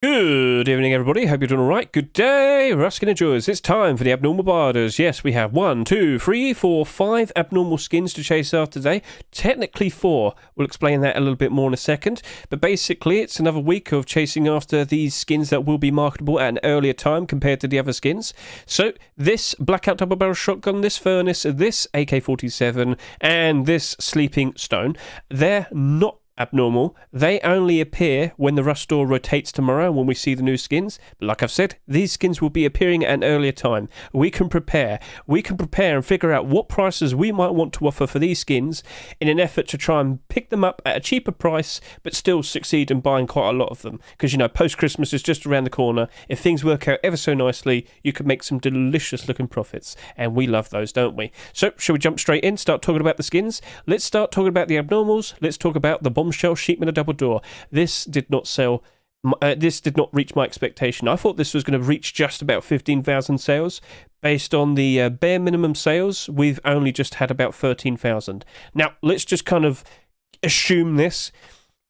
Good evening, everybody. Hope you're doing all right. Good day, Ruskin and Joys. It's time for the abnormal barders. Yes, we have 1, 2, 3, 4, 5 abnormal skins to chase after today. Technically 4. We'll explain that a little bit more in a second. But basically, it's another week of chasing after these skins that will be marketable at an earlier time compared to the other skins. So, this Blackout Double Barrel Shotgun, this Furnace, this AK-47, and this Sleeping Stone, they're not abnormal. They only appear when the Rust store rotates tomorrow when we see the new skins. But like I've said, these skins will be appearing at an earlier time. We can prepare and figure out what prices we might want to offer for these skins in an effort to try and pick them up at a cheaper price but still succeed in buying quite a lot of them. Because, you know, post-Christmas is just around the corner. If things work out ever so nicely, you could make some delicious looking profits. And we love those, don't we? So, shall we jump straight in, start talking about the skins? Let's start talking about the abnormals. Let's talk about the Bombshell Sheet Metal Double Door. This did not sell. This did not reach my expectation. I thought this was going to reach just about 15,000 sales. Based on the bare minimum sales, we've only just had about 13,000. Now, let's just kind of assume this.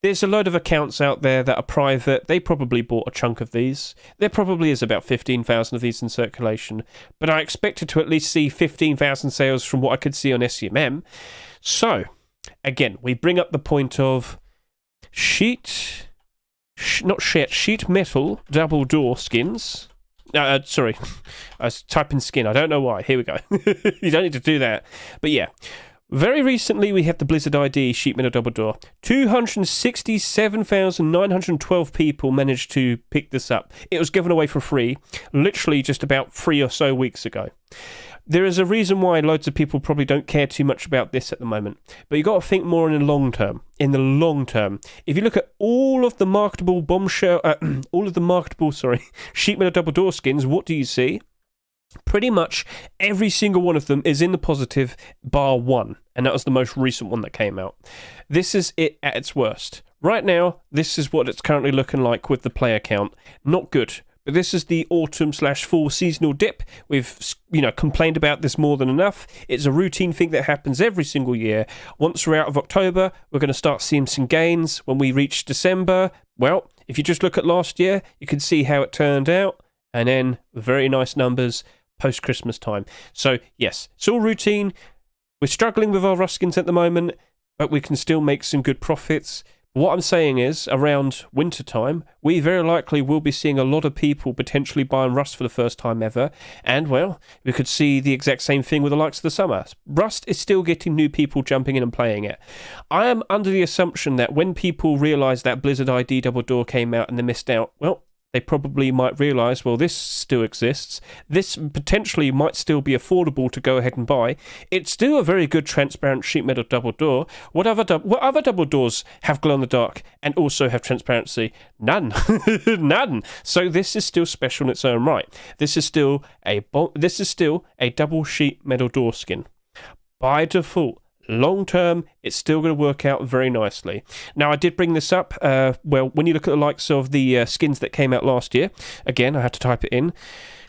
There's a load of accounts out there that are private. They probably bought a chunk of these. There probably is about 15,000 of these in circulation. But I expected to at least see 15,000 sales from what I could see on SCMM. So, again, we bring up the point of sheet metal double door skins. Sorry, I was typing skin. I don't know why. Here we go. You don't need to do that. But yeah, very recently we have the Blizzard ID sheet metal double door. 267,912 people managed to pick this up. It was given away for free, literally just about 3 or so weeks ago. There is a reason why loads of people probably don't care too much about this at the moment. But you've got to think more in the long term. In the long term. If you look at all of the marketable sheet metal double door skins, what do you see? Pretty much every single one of them is in the positive, bar one. And that was the most recent one that came out. This is it at its worst. Right now, this is what it's currently looking like with the player count. Not good. But this is the autumn/fall seasonal dip. We've, complained about this more than enough. It's a routine thing that happens every single year. Once we're out of October, we're going to start seeing some gains. When we reach December, well, if you just look at last year, you can see how it turned out. And then very nice numbers post-Christmas time. So, yes, it's all routine. We're struggling with our Ruskins at the moment, but we can still make some good profits. What I'm saying is, around winter time, we very likely will be seeing a lot of people potentially buying Rust for the first time ever. And, well, we could see the exact same thing with the likes of the summer. Rust is still getting new people jumping in and playing it. I am under the assumption that when people realise that Blizzard ID Double Door came out and they missed out, well, they probably might realise, well, this still exists. This potentially might still be affordable to go ahead and buy. It's still a very good transparent sheet metal double door. What other double doors have glow in the dark and also have transparency? None. None. So this is still special in its own right. This is still a double sheet metal door skin. By default, long term, it's still going to work out very nicely. Now, I did bring this up. When you look at the likes of the skins that came out last year, again, I had to type it in.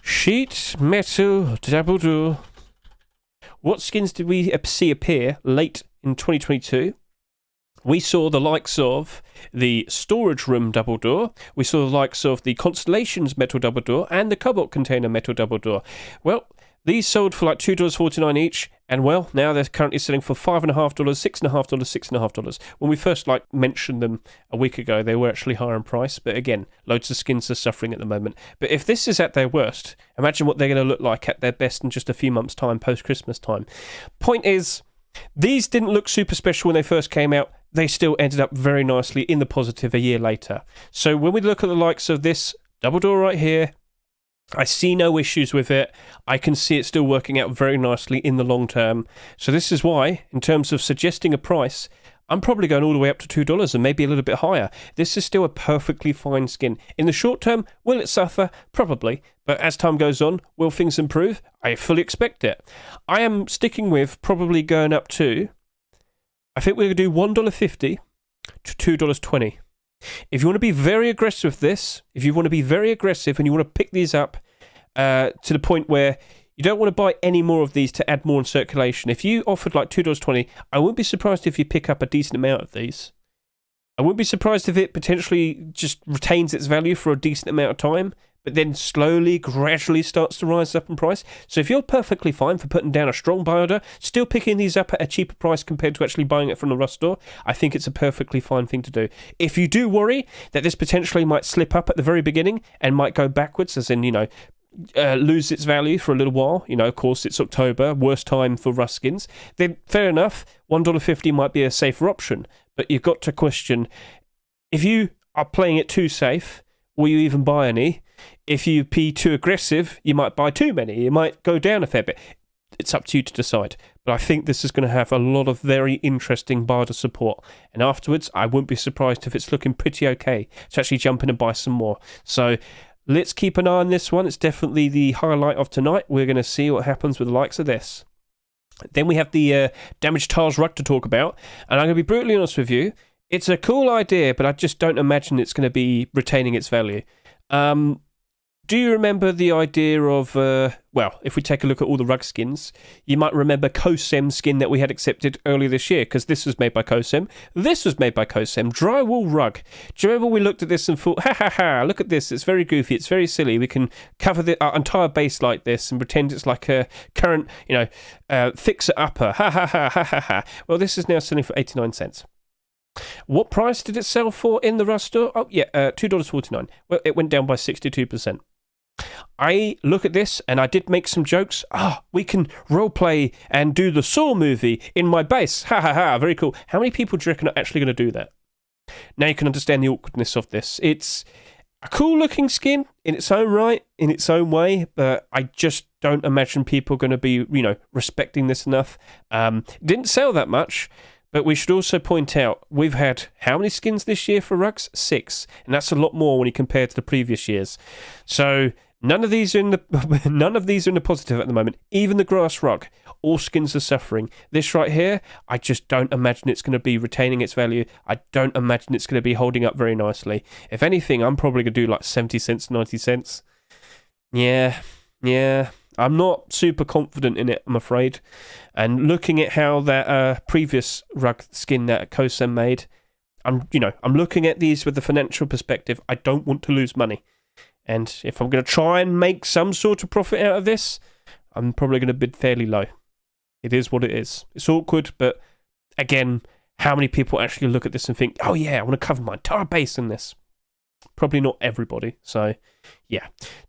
Sheet metal double door. What skins did we see appear late in 2022? We saw the likes of the storage room double door. We saw the likes of the Constellations metal double door and the Cobalt container metal double door. Well, these sold for like $2.49 each, and well, now they're currently selling for $5.50, $6.50, $6.50. When we first mentioned them a week ago, they were actually higher in price, but again, loads of skins are suffering at the moment. But if this is at their worst, imagine what they're going to look like at their best in just a few months' time, post-Christmas time. Point is, these didn't look super special when they first came out. They still ended up very nicely in the positive a year later. So when we look at the likes of this double door right here, I see no issues with it. I can see it still working out very nicely in the long term. So this is why, in terms of suggesting a price, I'm probably going all the way up to $2 and maybe a little bit higher. This is still a perfectly fine skin. In the short term, will it suffer? Probably. But as time goes on, will things improve? I fully expect it. I am sticking with probably going up to, I think we're going to do $1.50 to $2.20. If you want to be very aggressive with this, if you want to be very aggressive and you want to pick these up to the point where you don't want to buy any more of these to add more in circulation, if you offered like $2.20, I wouldn't be surprised if you pick up a decent amount of these. I wouldn't be surprised if it potentially just retains its value for a decent amount of time, but then slowly, gradually starts to rise up in price. So if you're perfectly fine for putting down a strong buy order, still picking these up at a cheaper price compared to actually buying it from the Rust store, I think it's a perfectly fine thing to do. If you do worry that this potentially might slip up at the very beginning and might go backwards, as in, lose its value for a little while, of course it's October, worst time for Rust skins, then fair enough, $1.50 might be a safer option. But you've got to question, if you are playing it too safe, will you even buy any? If you be too aggressive, you might buy too many. You might go down a fair bit. It's up to you to decide. But I think this is going to have a lot of very interesting buy order support. And afterwards, I wouldn't be surprised if it's looking pretty okay to actually jump in and buy some more. So let's keep an eye on this one. It's definitely the highlight of tonight. We're going to see what happens with the likes of this. Then we have the damaged tiles rug to talk about. And I'm going to be brutally honest with you. It's a cool idea, but I just don't imagine it's going to be retaining its value. Do you remember the idea of, if we take a look at all the rug skins, you might remember Kosem skin that we had accepted earlier this year, because this was made by Kosem. This was made by Kosem, drywall rug. Do you remember we looked at this and thought, look at this, it's very goofy, it's very silly. We can cover our entire base like this and pretend it's like a current, fixer-upper. Well, this is now selling for 89 cents. What price did it sell for in the Rust store? Oh, yeah, $2.49. Well, it went down by 62%. I look at this and I did make some jokes. We can roleplay and do the Saw movie in my base. Very cool. How many people do you reckon are actually going to do that? Now you can understand the awkwardness of this. It's a cool looking skin in its own right, in its own way, but I just don't imagine people are going to be, respecting this enough. Didn't sell that much. But we should also point out, we've had how many skins this year for rugs? 6. And that's a lot more when you compare to the previous years. So none of these are in the positive at the moment. Even the grass rug, all skins are suffering. This right here, I just don't imagine it's going to be retaining its value. I don't imagine it's going to be holding up very nicely. If anything, I'm probably going to do like 70 cents, 90 cents. Yeah. I'm not super confident in it, I'm afraid. And looking at how that previous rug skin that Kosem made, I'm looking at these with the financial perspective. I don't want to lose money. And if I'm going to try and make some sort of profit out of this, I'm probably going to bid fairly low. It is what it is. It's awkward, but again, how many people actually look at this and think, oh yeah, I want to cover my entire base in this? Probably not everybody. So, yeah.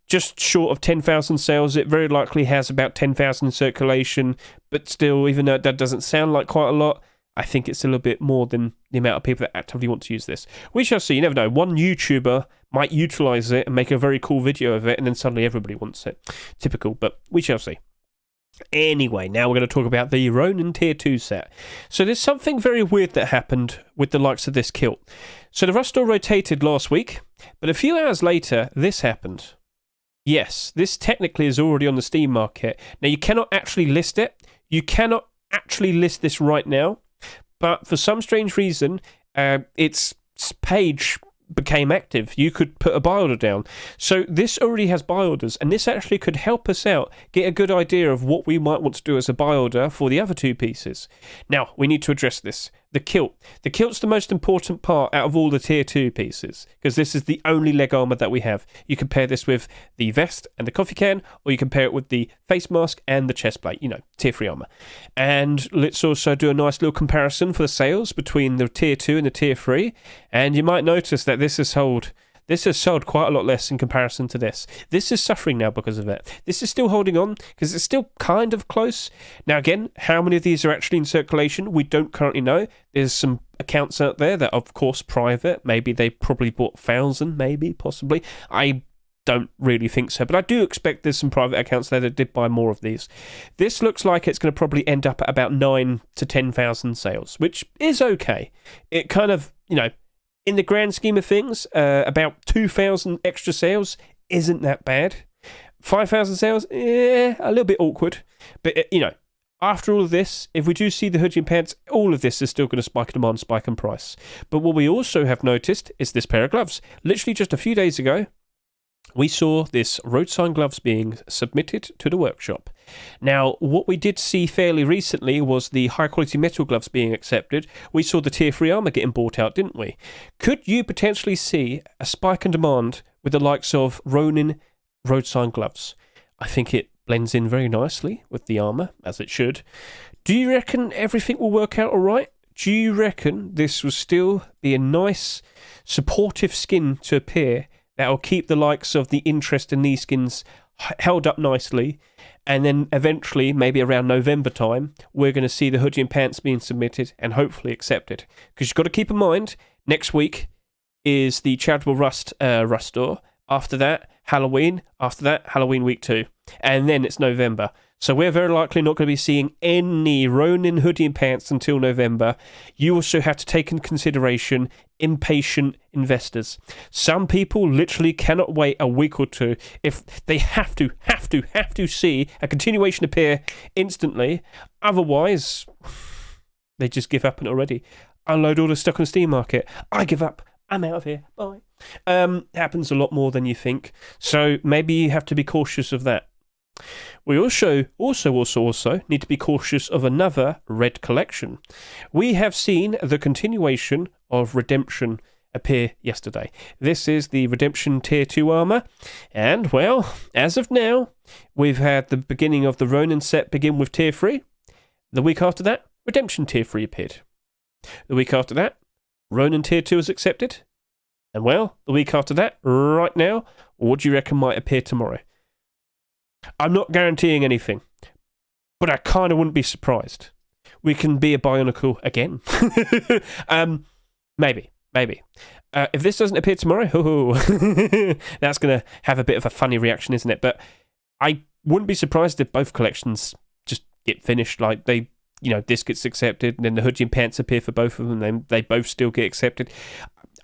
Just short of 10,000 sales. It very likely has about 10,000 in circulation. But still, even though that doesn't sound like quite a lot, I think it's a little bit more than the amount of people that actively want to use this. We shall see. You never know. One YouTuber might utilize it and make a very cool video of it, and then suddenly everybody wants it. Typical, but we shall see. Anyway, now we're going to talk about the Ronin Tier 2 set. So there's something very weird that happened with the likes of this kilt. So the Rust store rotated last week, but a few hours later, this happened. Yes, this technically is already on the Steam market. Now, you cannot actually list it. You cannot actually list this right now, but for some strange reason, its page became active. You could put a buy order down. So this already has buy orders, and this actually could help us out get a good idea of what we might want to do as a buy order for the other two pieces. Now, we need to address this. The kilt. The kilt's the most important part out of all the tier 2 pieces, because this is the only leg armor that we have. You compare this with the vest and the coffee can, or you compare it with the face mask and the chest plate, tier 3 armor. And let's also do a nice little comparison for the sales between the tier 2 and the tier 3, and you might notice that this has sold quite a lot less in comparison to this. This is suffering now because of it. This is still holding on because it's still kind of close. Now again, how many of these are actually in circulation? We don't currently know. There's some accounts out there that are, of course, private. Maybe they probably bought 1,000, maybe, possibly. I don't really think so, but I do expect there's some private accounts there that did buy more of these. This looks like it's going to probably end up at about 9,000 to 10,000 sales, which is okay. It kind of, in the grand scheme of things, about 2,000 extra sales isn't that bad. 5,000 sales, a little bit awkward. But, after all of this, if we do see the hoodie and pants, all of this is still going to spike in demand, spike in price. But what we also have noticed is this pair of gloves. Literally just a few days ago, we saw this road sign gloves being submitted to the workshop. Now, what we did see fairly recently was the high-quality metal gloves being accepted. We saw the Tier 3 armour getting bought out, didn't we? Could you potentially see a spike in demand with the likes of Ronin road sign gloves? I think it blends in very nicely with the armour, as it should. Do you reckon everything will work out all right? Do you reckon this will still be a nice, supportive skin to appear that will keep the likes of the interest in these skins held up nicely, and then eventually, maybe around November time, we're going to see the hoodie and pants being submitted and hopefully accepted? Because you've got to keep in mind, next week is the Charitable Rust store. After that, Halloween. After that, Halloween week 2. And then it's November. So we're very likely not going to be seeing any Ronin hoodie and pants until November. You also have to take into consideration impatient investors. Some people literally cannot wait a week or two. If they have to see a continuation appear instantly. Otherwise, they just give up on it already. Unload all the stock on the Steam market. I give up. I'm out of here. Bye. Happens a lot more than you think. So maybe you have to be cautious of that. We also need to be cautious of another red collection. We have seen the continuation of Redemption appear yesterday. This is the Redemption Tier 2 armour, and, well, as of now, we've had the beginning of the Ronin set begin with Tier 3. The week after that, Redemption Tier 3 appeared. The week after that, Ronin Tier 2 is accepted. And, well, the week after that, right now, what do you reckon might appear tomorrow? I'm not guaranteeing anything, but I kind of wouldn't be surprised. We can be a Bionicle again. Maybe. If this doesn't appear tomorrow, that's going to have a bit of a funny reaction, isn't it? But I wouldn't be surprised if both collections just get finished. Like, this gets accepted, and then the hoodie and pants appear for both of them, and then they both still get accepted.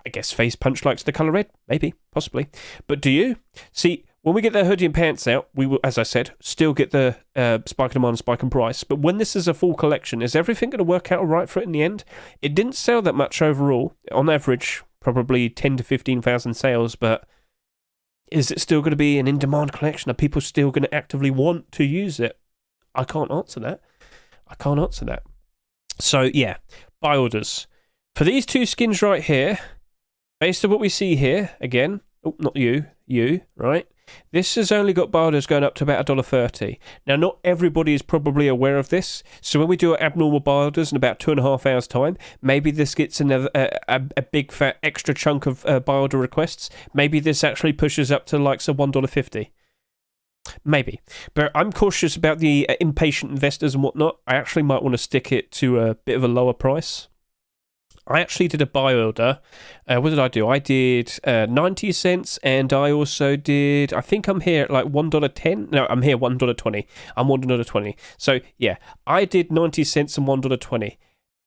I guess Face Punch likes the colour red. Maybe. Possibly. But do you? See, when we get the hoodie and pants out, we will, as I said, still get the Spike and Demand and Spike and Price. But when this is a full collection, is everything going to work out all right for it in the end? It didn't sell that much overall. On average, probably 10 to 15,000 sales. But is it still going to be an in-demand collection? Are people still going to actively want to use it? I can't answer that. So, yeah, buy orders. For these two skins right here, based on what we see here, again, not you, right? This has only got buy orders going up to about $1.30. Now, not everybody is probably aware of this, so when we do abnormal buy orders in about 2.5 hours' time, maybe this gets another a big fat extra chunk of buy order requests. Maybe this actually pushes up to likes of $1.50. Maybe. But I'm cautious about the impatient investors and whatnot. I actually might want to stick it to a bit of a lower price. I actually did a buy order. What did I do? I did 90 cents, and I also did, I think I'm here at like $1.10. No, I'm here $1.20. I'm $1.20. So, yeah, I did 90 cents and $1.20.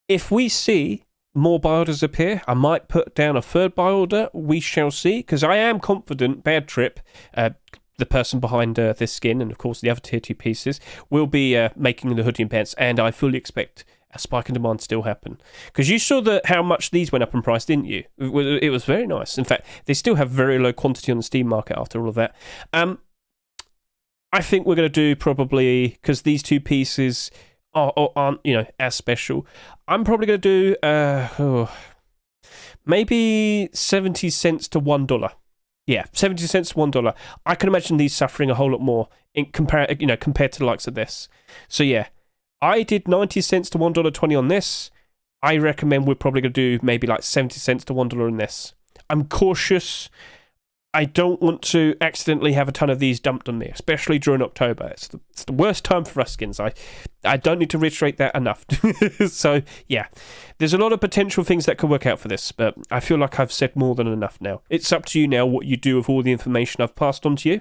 If we see more buy orders appear, I might put down a third buy order. We shall see, because I am confident Bad Trip, the person behind this skin, and of course the other tier 2 pieces, will be making the hoodie and pants, and I fully expect a spike in demand still happen. Because you saw how much these went up in price, didn't you? It was very nice. In fact, they still have very low quantity on the Steam market after all of that. I think we're going to do probably, because these two pieces aren't as special, I'm probably going to do maybe 70 cents to $1. Yeah, 70 cents to $1. I can imagine these suffering a whole lot more compared to the likes of this. So yeah, I did 90 cents to $1.20 on this. I recommend we're probably going to do maybe like 70 cents to $1 on this. I'm cautious. I don't want to accidentally have a ton of these dumped on me, especially during October. It's the worst time for Ruskins. I don't need to reiterate that enough. So, yeah, there's a lot of potential things that could work out for this, but I feel like I've said more than enough now. It's up to you now what you do with all the information I've passed on to you.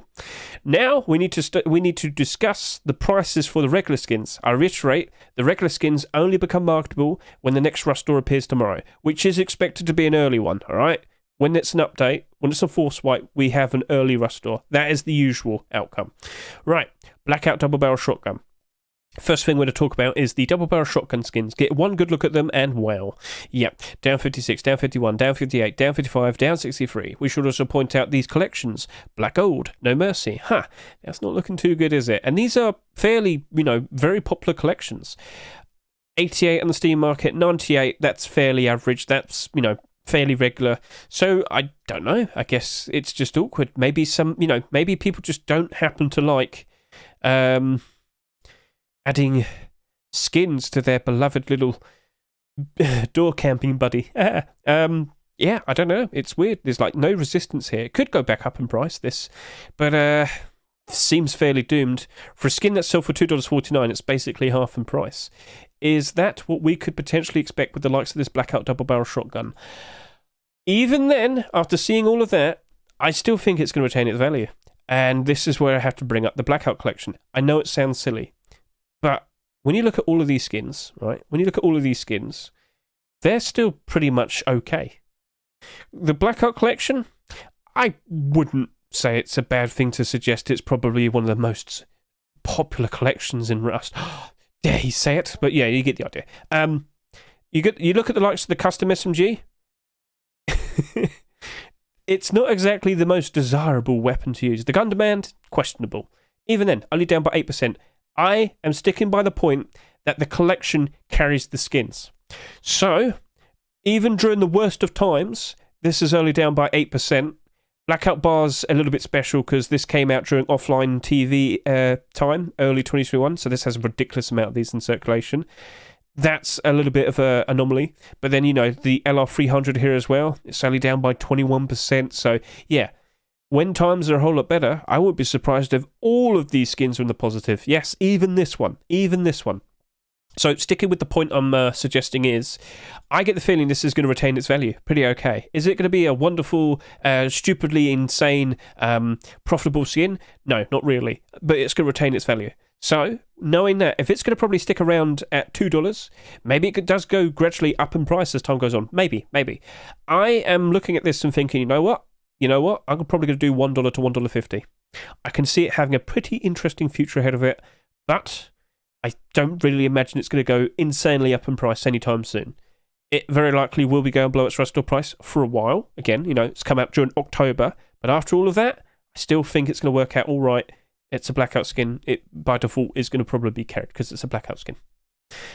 Now, we need to discuss the prices for the regular skins. I reiterate, the regular skins only become marketable when the next Rust store appears tomorrow, which is expected to be an early one, all right? When it's an update, when it's a force wipe, we have an early Rust store. That is the usual outcome. Right, Blackout Double Barrel Shotgun. First thing we're going to talk about is the double barrel shotgun skins. Get one good look at them and wow. Yep, down 56, down 51, down 58, down 55, down 63. We should also point out these collections. Black Gold, No Mercy. That's not looking too good, is it? And these are fairly, very popular collections. 88 on the Steam market, 98, that's fairly average. That's, fairly regular. So I don't know. I guess it's just awkward. Maybe maybe people just don't happen to like adding skins to their beloved little door camping buddy. Yeah, I don't know. It's weird. There's like no resistance here. It could go back up in price, but seems fairly doomed. For a skin that's sold for $2.49, it's basically half in price. Is that what we could potentially expect with the likes of this Blackout double barrel shotgun? Even then, after seeing all of that, I still think it's going to retain its value. And this is where I have to bring up the Blackout collection. I know it sounds silly, but when you look at all of these skins, right? When you look at all of these skins, they're still pretty much okay. The Blackout collection, I wouldn't say it's a bad thing to suggest it's probably one of the most popular collections in Rust. Dare he say it? But yeah, you get the idea. You look at the likes of the custom SMG. It's not exactly the most desirable weapon to use. The gun demand, questionable. Even then, only down by 8%. I am sticking by the point that the collection carries the skins. So, even during the worst of times, this is only down by 8%. Blackout Bar's a little bit special because this came out during offline TV time, early 2021, so this has a ridiculous amount of these in circulation. That's a little bit of an anomaly. But then, the LR300 here as well, it's only down by 21%. So, yeah, when times are a whole lot better, I wouldn't be surprised if all of these skins are in the positive. Yes, even this one. So, sticking with the point I'm suggesting is, I get the feeling this is going to retain its value pretty okay. Is it going to be a wonderful, stupidly insane, profitable skin? No, not really. But it's going to retain its value. So, knowing that, if it's going to probably stick around at $2, maybe it does go gradually up in price as time goes on. Maybe. I am looking at this and thinking, you know what? I'm probably going to do $1 to $1.50. I can see it having a pretty interesting future ahead of it, but I don't really imagine it's going to go insanely up in price anytime soon. It very likely will be going below its retail price for a while. Again, it's come out during October, but after all of that, I still think it's going to work out all right. It's a Blackout skin. It, by default, is going to probably be carried because it's a Blackout skin.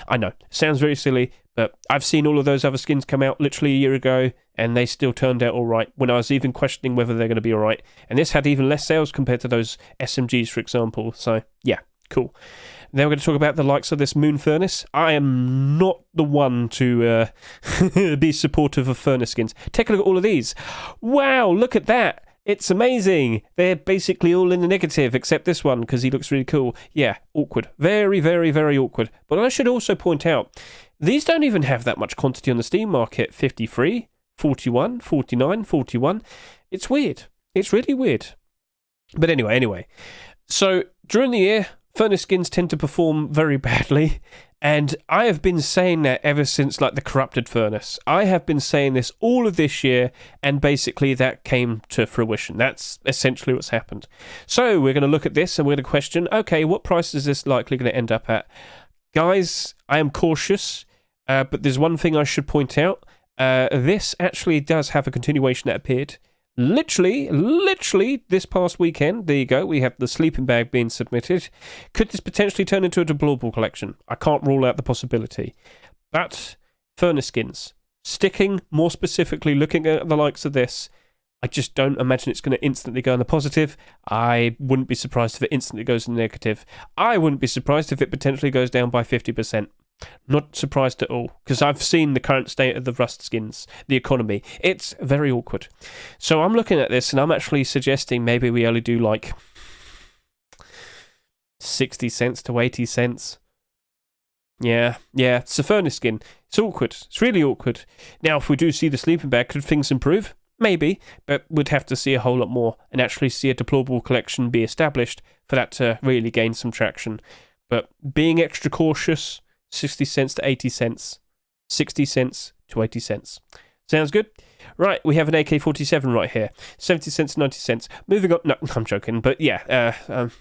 I know, sounds very silly, but I've seen all of those other skins come out literally a year ago, and they still turned out all right when I was even questioning whether they're going to be all right. And this had even less sales compared to those SMGs, for example. So, yeah, cool. Then we're going to talk about the likes of this Moon Furnace. I am not the one to be supportive of furnace skins. Take a look at all of these. Wow, look at that. It's amazing. They're basically all in the negative, except this one, because he looks really cool. Yeah, awkward. Very, very, very awkward. But I should also point out, these don't even have that much quantity on the Steam market. 53, 41, 49, 41. It's weird. It's really weird. But anyway. So, during the year, furnace skins tend to perform very badly. And I have been saying that ever since, the Corrupted Furnace. I have been saying this all of this year, and basically that came to fruition. That's essentially what's happened. So we're going to look at this, and we're going to question, okay, what price is this likely going to end up at? Guys, I am cautious, but there's one thing I should point out. This actually does have a continuation that appeared. Literally, this past weekend, there you go, we have the sleeping bag being submitted. Could this potentially turn into a deplorable collection? I can't rule out the possibility. But, furnace skins, sticking more specifically, looking at the likes of this, I just don't imagine it's going to instantly go in the positive. I wouldn't be surprised if it instantly goes in the negative. I wouldn't be surprised if it potentially goes down by 50%. Not surprised at all, because I've seen the current state of the Rust skins, the economy. It's very awkward. So I'm looking at this, and I'm actually suggesting maybe we only do 60 cents to 80 cents. Yeah, it's a furnace skin. It's awkward. It's really awkward. Now, if we do see the sleeping bag, could things improve? Maybe, but we'd have to see a whole lot more and actually see a deplorable collection be established for that to really gain some traction. But being extra cautious, 60 cents to 80 cents. 60 cents to 80 cents. Sounds good? Right, we have an AK-47 right here. 70 cents, 90 cents. Moving on. No, I'm joking, but yeah,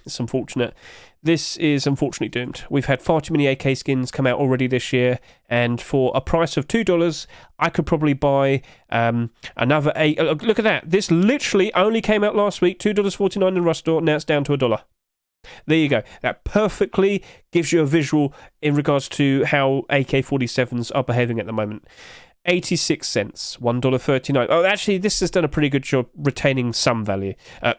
it's unfortunate. This is unfortunately doomed. We've had far too many AK skins come out already this year, and for a price of $2, I could probably buy another look at that. This literally only came out last week, $2.49 in Rust Store, now it's down to $1. There you go. That perfectly gives you a visual in regards to how AK-47s are behaving at the moment. 86 cents, $1.39. Oh, actually, this has done a pretty good job retaining some value.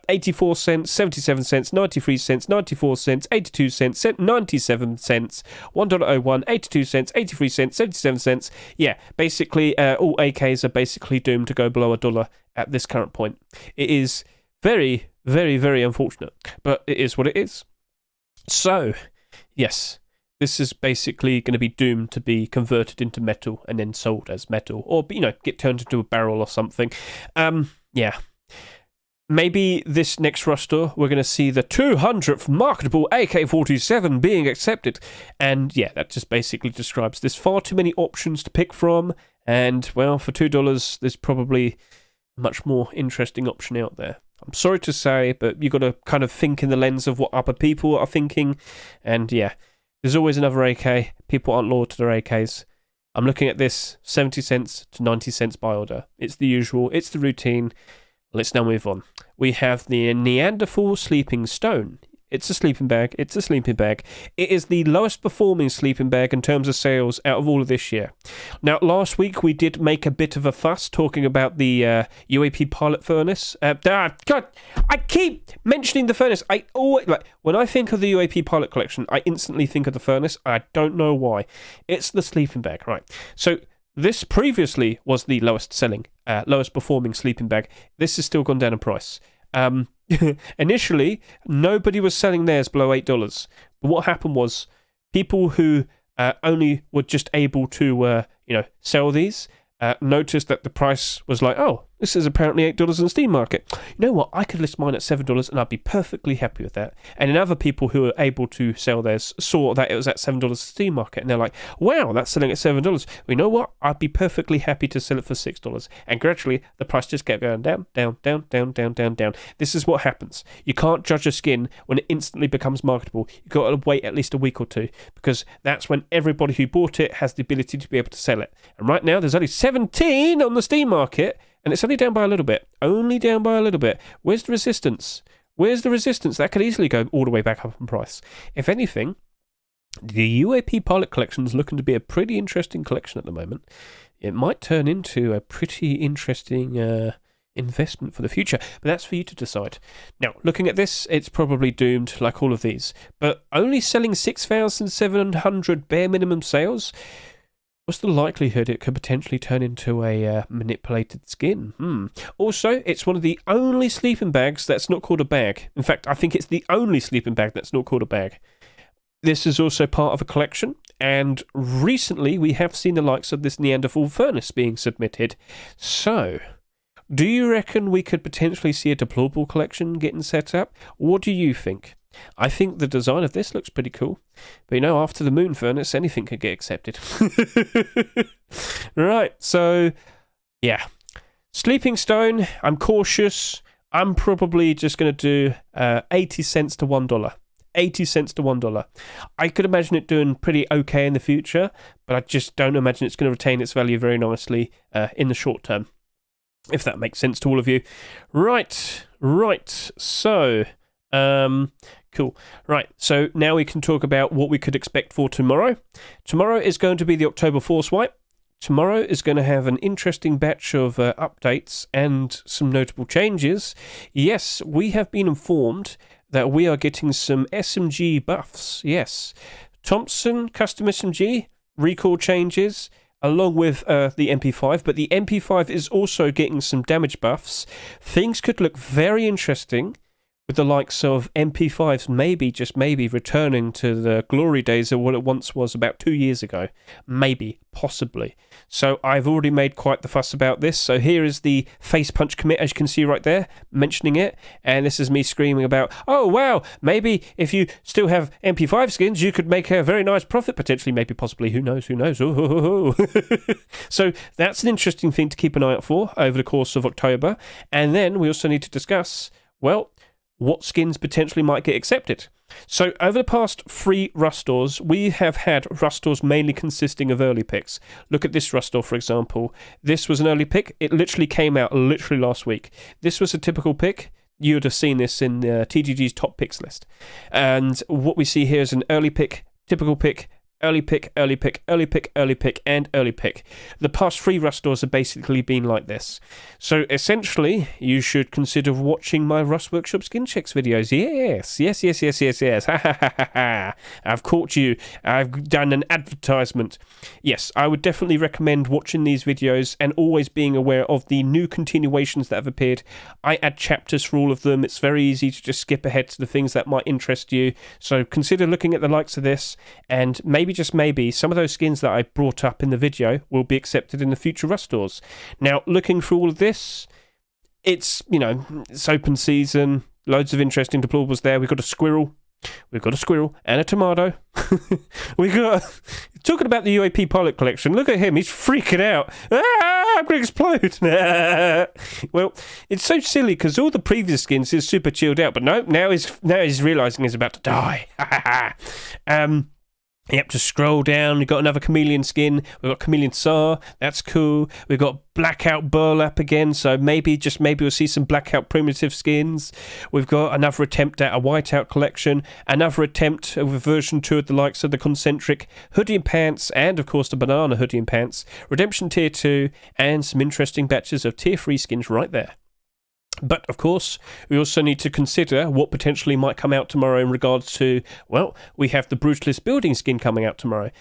84 cents, 77 cents, 93 cents, 94 cents, 82 cents, 97 cents, $1.01, 82 cents, 83 cents, 77 cents. Yeah, basically, all AKs are basically doomed to go below $1 at this current point. It is very, very, very unfortunate, but it is what it is. So, yes. This is basically going to be doomed to be converted into metal and then sold as metal, or get turned into a barrel or something. Yeah. Maybe this next Rust Store, we're going to see the 200th marketable AK-47 being accepted. And yeah, that just basically describes there's far too many options to pick from. And, well, for $2, there's probably a much more interesting option out there. I'm sorry to say, but you've got to kind of think in the lens of what other people are thinking. And yeah. There's always another AK. People aren't loyal to their AKs. I'm looking at this 70 cents to 90 cents by order. It's the usual. It's the routine. Let's now move on. We have the Neanderthal Sleeping Stone. It's a sleeping bag. It's a sleeping bag. It is the lowest performing sleeping bag in terms of sales out of all of this year. Now, last week we did make a bit of a fuss talking about the UAP pilot furnace. God, I keep mentioning the furnace. I always when I think of the UAP pilot collection, I instantly think of the furnace. I don't know why. It's the sleeping bag, right? So this previously was the lowest selling, lowest performing sleeping bag. This has still gone down in price. Initially, nobody was selling theirs below $8. But what happened was people who only were just able to, sell these noticed that the price was like, oh, this is apparently $8 in the Steam market. You know what? I could list mine at $7 and I'd be perfectly happy with that. And then other people who were able to sell theirs saw that it was at $7 in the Steam market, and they're like, wow, that's selling at $7. Well, you know what? I'd be perfectly happy to sell it for $6. And gradually, the price just kept going down, down, down, down, down, down, down. This is what happens. You can't judge a skin when it instantly becomes marketable. You've got to wait at least a week or two, because that's when everybody who bought it has the ability to be able to sell it. And right now, there's only 17 on the Steam market, and it's only down by a little bit. Only down by a little bit. Where's the resistance? Where's the resistance? That could easily go all the way back up in price. If anything, the UAP Pilot Collection is looking to be a pretty interesting collection at the moment. It might turn into a pretty interesting investment for the future, but that's for you to decide. Now, looking at this, it's probably doomed like all of these, but only selling 6,700 bare minimum sales. What's the likelihood it could potentially turn into a manipulated skin? Also, it's one of the only sleeping bags that's not called a bag. In fact, I think it's the only sleeping bag that's not called a bag. This is also part of a collection, and recently we have seen the likes of this Neanderthal furnace being submitted. So, do you reckon we could potentially see a deplorable collection getting set up? What do you think? I think the design of this looks pretty cool. But after the moon furnace, anything could get accepted. Right, so, yeah. Sleeping Stone, I'm cautious. I'm probably just going to do 80 cents to $1. 80 cents to $1. I could imagine it doing pretty okay in the future, but I just don't imagine it's going to retain its value very nicely in the short term, if that makes sense to all of you. Right, so... cool. Right, so now we can talk about what we could expect for tomorrow. Tomorrow is going to be the October Force Wipe. Tomorrow is going to have an interesting batch of updates and some notable changes. Yes, we have been informed that we are getting some SMG buffs. Yes, Thompson Custom SMG, recall changes, along with the MP5, but the MP5 is also getting some damage buffs. Things could look very interesting with the likes of MP5s maybe, just maybe, returning to the glory days of what it once was about 2 years ago. Maybe, possibly. So I've already made quite the fuss about this. So here is the face punch commit, as you can see right there, mentioning it. And this is me screaming about, oh, wow, maybe if you still have MP5 skins, you could make a very nice profit, potentially, maybe, possibly, who knows. So that's an interesting thing to keep an eye out for over the course of October. And then we also need to discuss, well, what skins potentially might get accepted. So over the past 3 Rustors, we have had Rustors mainly consisting of early picks. Look at this Rustor, for example. This was an early pick. It literally came out last week. This was a typical pick. You would have seen this in TGG's top picks list. And what we see here is an early pick, typical pick, early pick, early pick, early pick, early pick, and early pick. The past 3 Rustors have basically been like this. So essentially, you should consider watching my Rust Workshop skin checks videos. Yes. Ha ha ha ha. I've caught you. I've done an advertisement. Yes, I would definitely recommend watching these videos and always being aware of the new continuations that have appeared. I add chapters for all of them. It's very easy to just skip ahead to the things that might interest you. So consider looking at the likes of this, and maybe, just maybe, some of those skins that I brought up in the video will be accepted in the future Rustors. Now, looking through all of this, it's open season, loads of interesting deplorables there. We've got a squirrel and a tomato. Talking about the UAP pilot collection, look at him, he's freaking out. I'm going to explode. Well, it's so silly because all the previous skins is super chilled out, but no, now he's realising he's about to die. Yep, just scroll down. We've got another chameleon skin. We've got chameleon Tsar. That's cool. We've got blackout burlap again. So maybe we'll see some blackout primitive skins. We've got another attempt at a whiteout collection. Another attempt with version 2 of the likes of the concentric hoodie and pants, and of course the banana hoodie and pants. Redemption tier 2, and some interesting batches of tier 3 skins right there. But, of course, we also need to consider what potentially might come out tomorrow in regards to, well, we have the Brutalist building skin coming out tomorrow.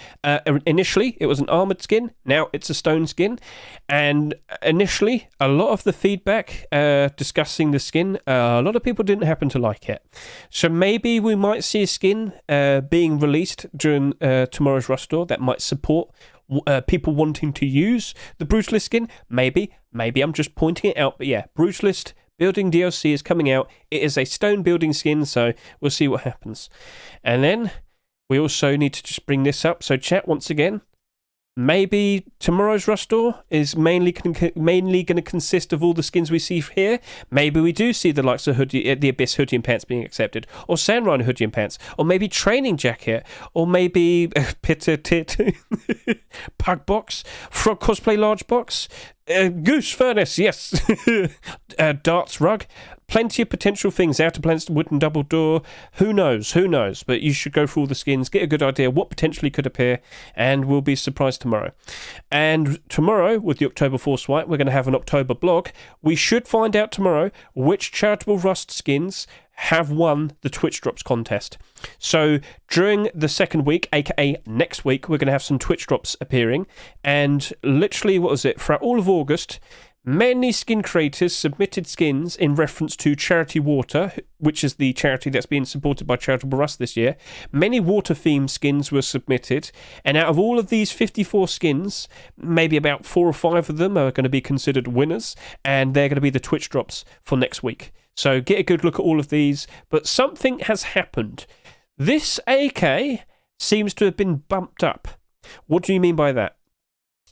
Initially, it was an armoured skin. Now it's a stone skin. And initially, a lot of the feedback discussing the skin, a lot of people didn't happen to like it. So maybe we might see a skin being released during tomorrow's Rustor that might support people wanting to use the Brutalist skin. Maybe I'm just pointing it out. But yeah, Brutalist building DLC is coming out. It is a stone building skin, so we'll see what happens. And then we also need to just bring this up. So chat, once again, maybe tomorrow's Rustor is mainly going to consist of all the skins we see here. Maybe we do see the likes of the Abyss hoodie and pants being accepted, or Sand Rhino hoodie and pants, or maybe Training Jacket, or maybe Pitter Tit, Pug Box, Frog Cosplay Large Box, Goose Furnace, yes, Darts Rug. Plenty of potential things. Outer Planets, Wooden Double Door. Who knows? But you should go through all the skins, get a good idea what potentially could appear, and we'll be surprised tomorrow. And tomorrow, with the October Force White, we're going to have an October blog. We should find out tomorrow which charitable Rust skins have won the Twitch Drops contest. So during the second week, aka next week, we're going to have some Twitch Drops appearing. And literally, throughout all of August, many skin creators submitted skins in reference to Charity Water, which is the charity that's being supported by Charitable Rust this year. Many water-themed skins were submitted, and out of all of these 54 skins, maybe about 4 or 5 of them are going to be considered winners, and they're going to be the Twitch Drops for next week. So get a good look at all of these, but something has happened. This AK seems to have been bumped up. What do you mean by that?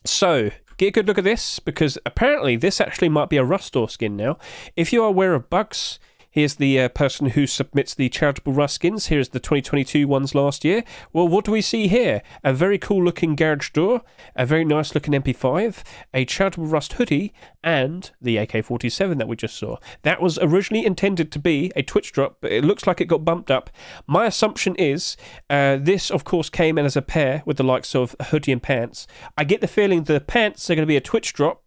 So, get a good look at this, because apparently this actually might be a Rustor skin now. If you are aware of bugs, here's the person who submits the charitable Rust skins. Here's the 2022 ones last year. Well, what do we see here? A very cool looking garage door, a very nice looking MP5, a charitable Rust hoodie, and the AK-47 that we just saw. That was originally intended to be a Twitch drop, but it looks like it got bumped up. My assumption is this, of course, came in as a pair with the likes of hoodie and pants. I get the feeling the pants are going to be a Twitch drop,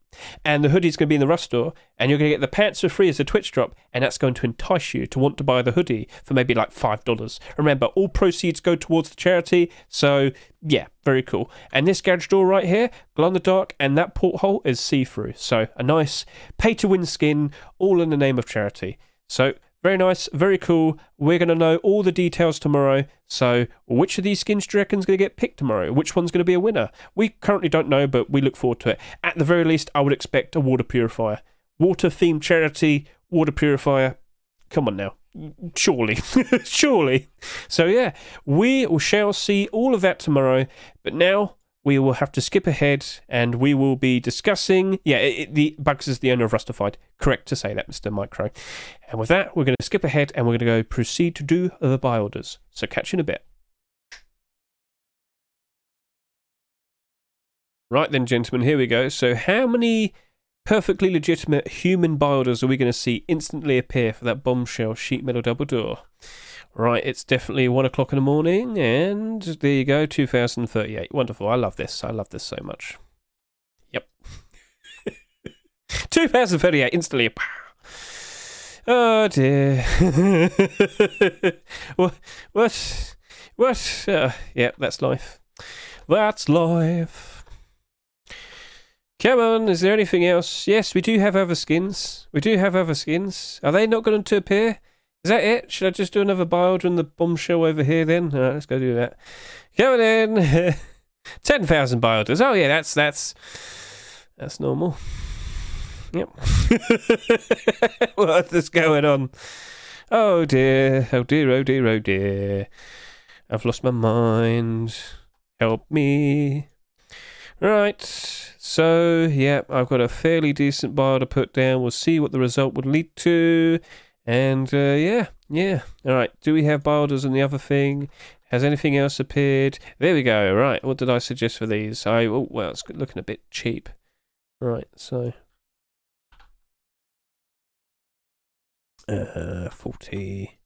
and the hoodie's going to be in the Rust store, and you're going to get the pants for free as a Twitch drop, and that's going to entice you to want to buy the hoodie for maybe like $5. Remember, all proceeds go towards the charity, so yeah, very cool. And this garage door right here, glow in the dark, and that porthole is see-through, so a nice pay-to-win skin, all in the name of charity. So Very nice, very cool. We're going to know all the details tomorrow. So which of these skins do you reckon is going to get picked tomorrow? Which one's going to be a winner? We currently don't know, but we look forward to it. At the very least, I would expect a water purifier. Water-themed charity, water purifier. Come on now. Surely. Surely. So yeah, we shall see all of that tomorrow. But now we will have to skip ahead and we will be discussing... Yeah, the Bugs is the owner of Rustified. Correct to say that, Mr. Micro. And with that, we're going to skip ahead and we're going to go proceed to do the buy orders. So catch you in a bit. Right then, gentlemen, here we go. So how many perfectly legitimate human buy orders are we going to see instantly appear for that bombshell sheet metal double door? Right, it's definitely 1 o'clock in the morning, and there you go, 2038. Wonderful, I love this. I love this so much. Yep. 2038, instantly. Oh, dear. What? Yeah, that's life. That's life. Come on, is there anything else? Yes, we do have other skins. We do have other skins. Are they not going to appear? Is that it? Should I just do another buy order in the bombshell over here then? All right, let's go do that. Coming in. 10,000 buy orders. Oh yeah, that's normal. Yep. What is going on? Oh dear. Oh dear, oh dear, oh dear. I've lost my mind. Help me. Right. So, yeah, I've got a fairly decent buy order put down. We'll see what the result would lead to. And, yeah. All right, do we have buy orders on the other thing? Has anything else appeared? There we go. Right, what did I suggest for these? Oh, well, it's looking a bit cheap. Right, so... 40.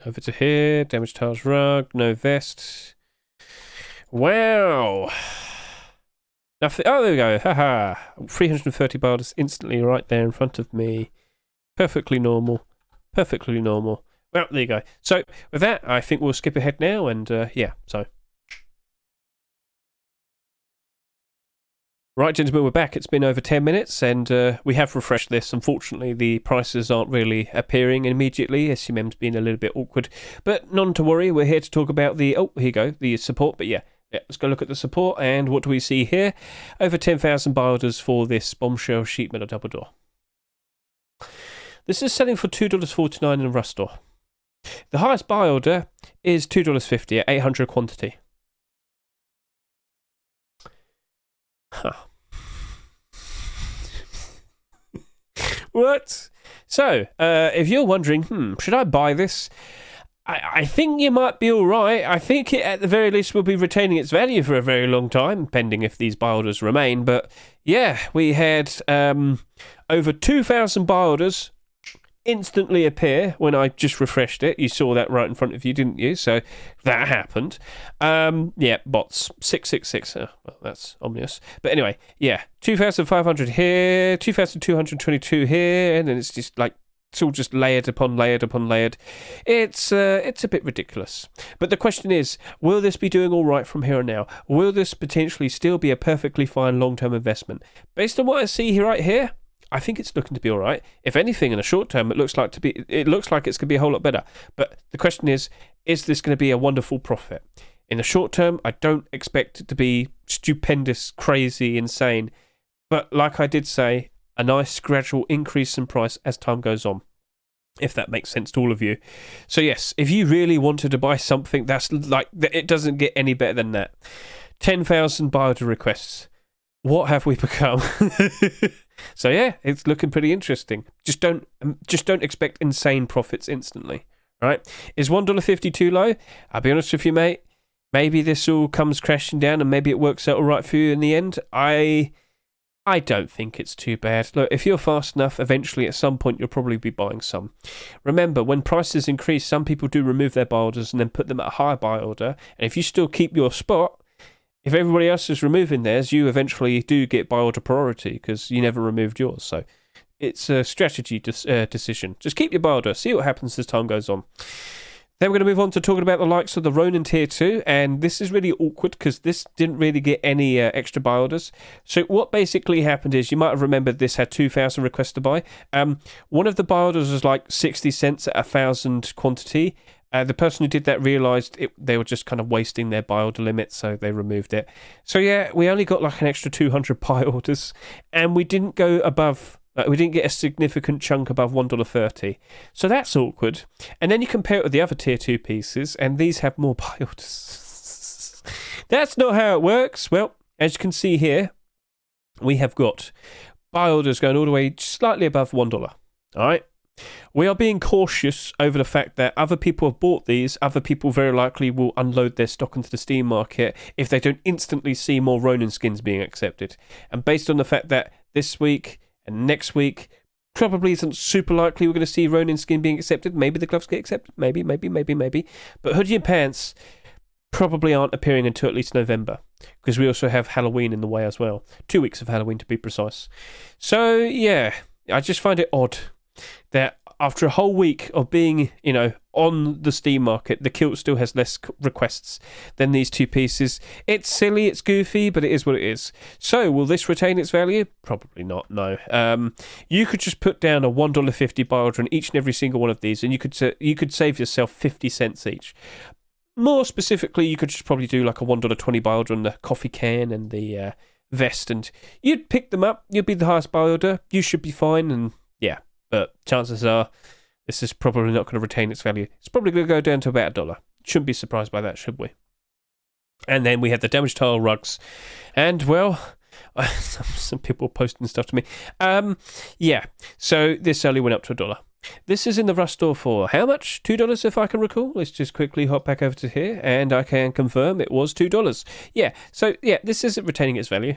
Over to here. Damage tiles rug. No vest. Wow. Nothing. Oh, there we go. Haha. 330 buy orders instantly right there in front of me. Perfectly normal. Perfectly normal. Well, there you go. So, with that, I think we'll skip ahead now, and yeah, so. Right, gentlemen, we're back. It's been over 10 minutes, and we have refreshed this. Unfortunately, the prices aren't really appearing immediately. SUMM's been a little bit awkward, but none to worry. We're here to talk about the, oh, here you go, the support, but yeah, let's go look at the support, and what do we see here? Over 10,000 buy orders for this bombshell sheet metal double door. This is selling for $2.49 in a Rust store. The highest buy order is $2.50 at 800 quantity. Huh. What? So, if you're wondering, should I buy this? I think you might be alright. I think it, at the very least, will be retaining its value for a very long time, pending if these buy orders remain. But, yeah, we had over 2,000 buy orders instantly appear when I just refreshed it. You saw that right in front of you, didn't you? So that happened. Yeah, bots 666. Well, that's ominous. But anyway, yeah, 2,500 here, 2,222 here, and then it's just like it's all just layered upon layered upon layered. It's a bit ridiculous. But the question is, will this be doing all right from here on now? Will this potentially still be a perfectly fine long-term investment? Based on what I see here, right here, I think it's looking to be all right. If anything, in the short term, it looks like it's going to be a whole lot better. But the question is this going to be a wonderful profit? In the short term, I don't expect it to be stupendous, crazy, insane. But like I did say, a nice gradual increase in price as time goes on, if that makes sense to all of you. So yes, if you really wanted to buy something, that's like, it doesn't get any better than that. 10,000 buy order requests. What have we become? So yeah, it's looking pretty interesting. Just don't expect insane profits instantly. Right? Is $1.50 too low? I'll be honest with you, mate. Maybe this all comes crashing down and maybe it works out all right for you in the end. I don't think it's too bad. Look, if you're fast enough, eventually at some point you'll probably be buying some. Remember, when prices increase, some people do remove their buy orders and then put them at a higher buy order. And if you still keep your spot, if everybody else is removing theirs, you eventually do get buy order priority because you never removed yours. So it's a strategy decision. Just keep your buy order. See what happens as time goes on. Then we're going to move on to talking about the likes of the Ronin Tier 2, and this is really awkward because this didn't really get any extra buy orders. So what basically happened is, you might have remembered this had 2,000 requests to buy. One of the buy orders was like 60 cents at 1,000 quantity. The person who did that realised they were just kind of wasting their buy order limit, so they removed it. So yeah, we only got like an extra 200 buy orders, and we didn't go above... we didn't get a significant chunk above $1.30. So that's awkward. And then you compare it with the other Tier 2 pieces, and these have more buy orders. That's not how it works. Well, as you can see here, we have got buy orders going all the way slightly above $1. All right? We are being cautious over the fact that other people have bought these. Other people very likely will unload their stock into the Steam market if they don't instantly see more Ronin skins being accepted. And based on the fact that this week... and next week, probably isn't super likely we're going to see Ronin skin being accepted. Maybe the gloves get accepted. Maybe. But hoodie and pants probably aren't appearing until at least November, because we also have Halloween in the way as well. 2 weeks of Halloween, to be precise. So, yeah, I just find it odd that after a whole week of being, on the Steam market, the kilt still has less requests than these two pieces. It's silly, it's goofy, but it is what it is. So, will this retain its value? Probably not, no. You could just put down a $1.50 buy order on each and every single one of these, and you could save yourself 50 cents each. More specifically, you could just probably do like a $1.20 buy order on the coffee can and the vest, and you'd pick them up, you'd be the highest buy order, you should be fine, and yeah. But chances are, this is probably not going to retain its value. It's probably going to go down to about $1. Shouldn't be surprised by that, should we? And then we have the damaged tile rugs. And, well, some people posting stuff to me. Yeah, so this only went up to $1. This is in the Rust store for how much? $2 if I can recall. Let's just quickly hop back over to here, and I can confirm it was $2. Yeah, so yeah, this isn't retaining its value.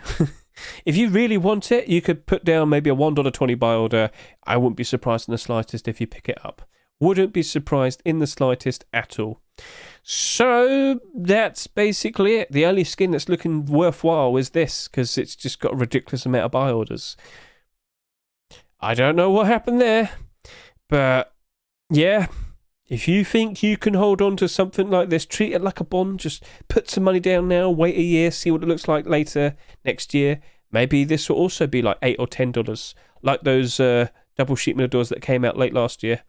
If you really want it, you could put down maybe a $1.20 buy order. I wouldn't be surprised in the slightest if you pick it up. Wouldn't be surprised in the slightest at all. So that's basically it. The only skin that's looking worthwhile is this, because it's just got a ridiculous amount of buy orders. I don't know what happened there. But, yeah, if you think you can hold on to something like this, treat it like a bond. Just put some money down now, wait a year, see what it looks like later next year. Maybe this will also be like $8 or $10, like those double sheet metal doors that came out late last year.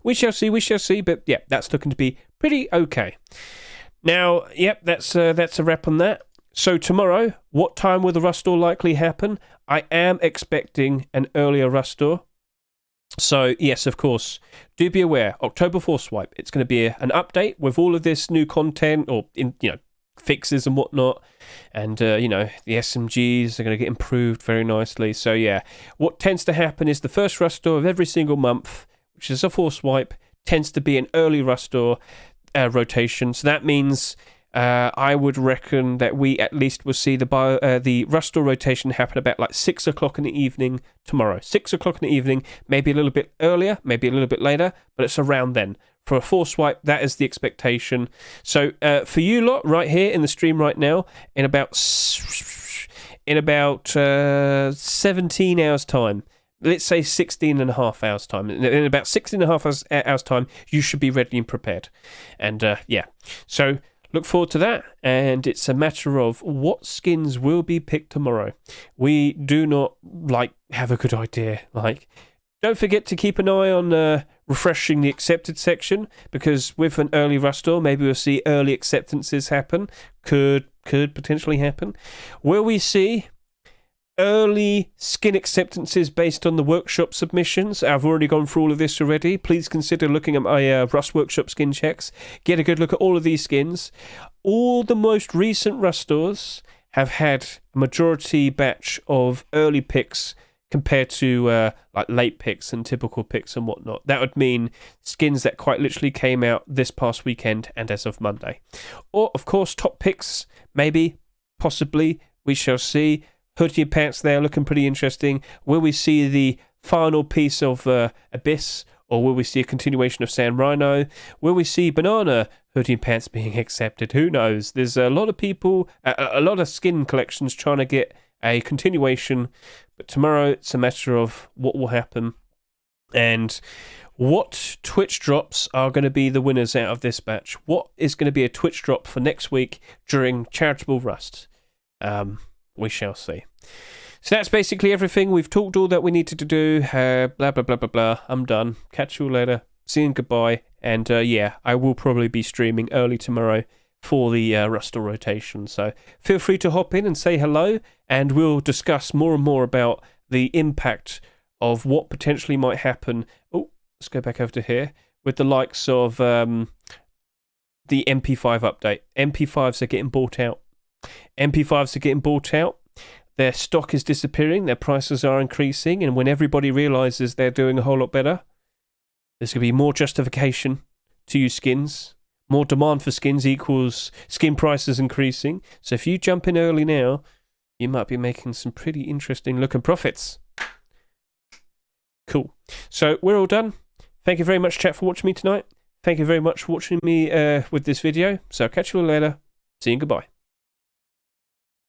We shall see, but yeah, that's looking to be pretty okay. Now, yep, that's a wrap on that. So tomorrow, what time will the Rust store likely happen? I am expecting an earlier Rust store. So, yes, of course, do be aware, October 4th swipe, it's going to be an update with all of this new content, or, fixes and whatnot, and, the SMGs are going to get improved very nicely. So, yeah, what tends to happen is the first Rust store of every single month, which is a 4th swipe, tends to be an early Rust store rotation. So that means... I would reckon that we at least will see the Rust store rotation happen about like 6 o'clock in the evening tomorrow. 6 o'clock in the evening, maybe a little bit earlier, maybe a little bit later, but it's around then. For a 4th swipe, that is the expectation. So for you lot right here in the stream right now, in about 17 hours time, let's say 16 and a half hours time. In about 16 and a half hours time, you should be ready and prepared. And yeah, so... look forward to that, and it's a matter of what skins will be picked tomorrow. We do not, have a good idea. Don't forget to keep an eye on refreshing the accepted section, because with an early Rust store, maybe we'll see early acceptances happen. Could potentially happen. Will we see early skin acceptances based on the workshop submissions? I've already gone through all of this already. Please consider looking at my Rust workshop skin checks. Get a good look at all of these skins. All the most recent Rust stores have had a majority batch of early picks compared to late picks and typical picks and whatnot. That would mean skins that quite literally came out this past weekend and as of Monday. Or, of course, top picks, maybe, possibly, we shall see. Hoodie pants there looking pretty interesting. Will we see the final piece of Abyss, or will we see a continuation of San Rhino? Will we see Banana hoodie pants being accepted? Who knows? There's a lot of people, a lot of skin collections trying to get a continuation, but tomorrow it's a matter of what will happen. And what Twitch drops are going to be the winners out of this batch? What is going to be a Twitch drop for next week during Charitable Rust? We shall see. So that's basically everything. We've talked all that we needed to do. Blah, blah, blah, blah, blah. I'm done. Catch you all later. See you and goodbye. And yeah, I will probably be streaming early tomorrow for the Rustal rotation. So feel free to hop in and say hello, and we'll discuss more and more about the impact of what potentially might happen. Oh, let's go back over to here with the likes of the MP5 update. MP5s are getting bought out. MP5s are getting bought out. Their stock is disappearing. Their prices are increasing. And when everybody realizes they're doing a whole lot better, there's going to be more justification to use skins. More demand for skins equals skin prices increasing. So if you jump in early now, you might be making some pretty interesting looking profits. Cool. So we're all done. Thank you very much, chat, for watching me tonight. Thank you very much for watching me with this video. So I'll catch you all later. See you and goodbye.